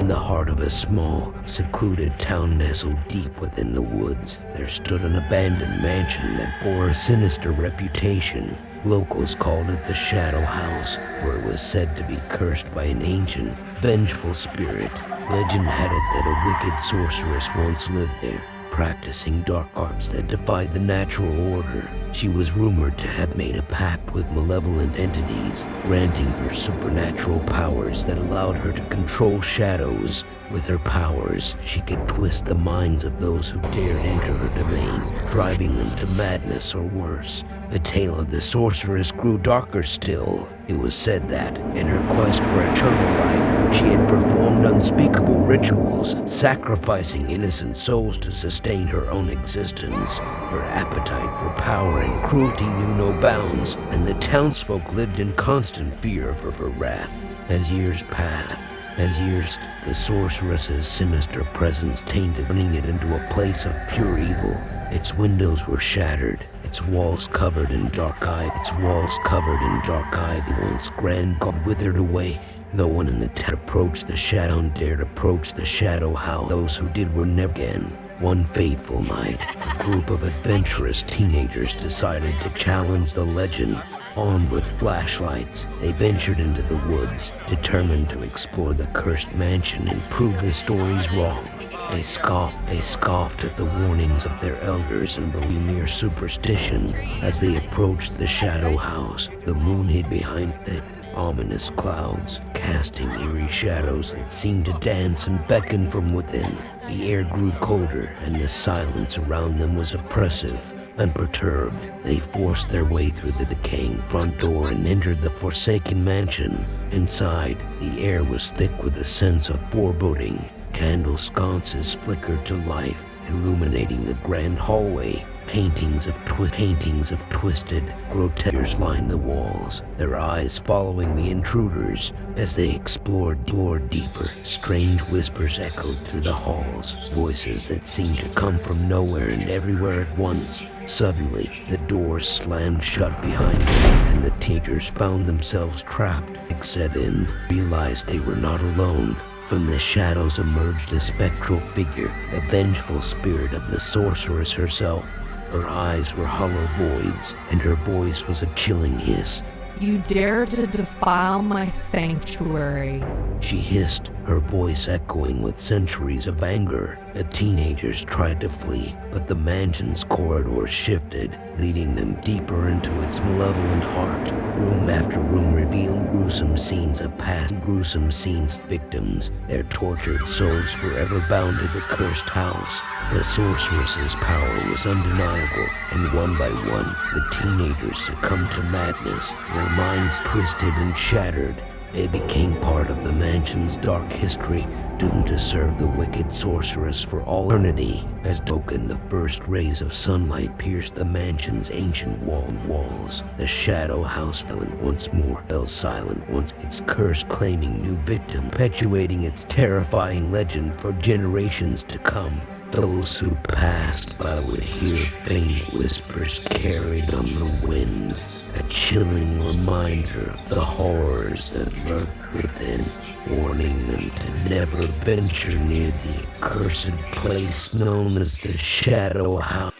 the heart of a small, secluded town nestled deep within the woods, there stood an abandoned mansion that bore a sinister reputation. Locals called it the Shadow House, for it was said to be cursed by an ancient, vengeful spirit. Legend had it that a wicked sorceress once lived there, practicing dark arts that defied the natural order. She was rumored to have made a pact with malevolent entities, granting her supernatural powers that allowed her to control shadows. With her powers, she could twist the minds of those who dared enter her domain, driving them to madness or worse. The tale of the sorceress grew darker still. It was said that, in her quest for eternal life, she had performed unspeakable rituals, sacrificing innocent souls to sustain her own existence. Her appetite for power and cruelty knew no bounds, and the townsfolk lived in constant fear of her wrath. As years passed, the sorceress's sinister presence tainted, turning it into a place of pure evil. Its windows were shattered, its walls covered in dark ivy. Once grand god withered away. No one in the town approached the shadow and dared approach the shadow house. Those who did were never again. One fateful night, a group of adventurous teenagers decided to challenge the legend. Armed with flashlights, they ventured into the woods, determined to explore the cursed mansion and prove the stories wrong. They scoffed at the warnings of their elders and believed mere superstition. As they approached the shadow house, the moon hid behind thick, ominous clouds, casting eerie shadows that seemed to dance and beckon from within. The air grew colder, and the silence around them was oppressive. Unperturbed, they forced their way through the decaying front door and entered the forsaken mansion. Inside, the air was thick with a sense of foreboding. Candle sconces flickered to life, illuminating the grand hallway. Paintings of twisted, grotesque figures lined the walls, their eyes following the intruders. As they explored deeper, strange whispers echoed through the halls, voices that seemed to come from nowhere and everywhere at once. Suddenly, the doors slammed shut behind them, and the teenagers found themselves trapped. Set in, realized they were not alone. From the shadows emerged a spectral figure, the vengeful spirit of the sorceress herself. Her eyes were hollow voids, and her voice was a chilling hiss. "You dare to defile my sanctuary," she hissed, her voice echoing with centuries of anger. The teenagers tried to flee, but the mansion's corridors shifted, leading them deeper into its malevolent heart. Room after room revealed gruesome scenes of victims, their tortured souls forever bound to the cursed house. The sorceress's power was undeniable, and one by one, the teenagers succumbed to madness, their minds twisted and shattered. They became part of the mansion's dark history, doomed to serve the wicked sorceress for all eternity. As token, the first rays of sunlight pierced the mansion's ancient walls. The shadow house fell silent once, its curse claiming new victims, perpetuating its terrifying legend for generations to come. Those who passed by would hear faint whispers carried on the wind, a chilling reminder of the horrors that lurk within, warning them to never venture near the accursed place known as the Shadow House.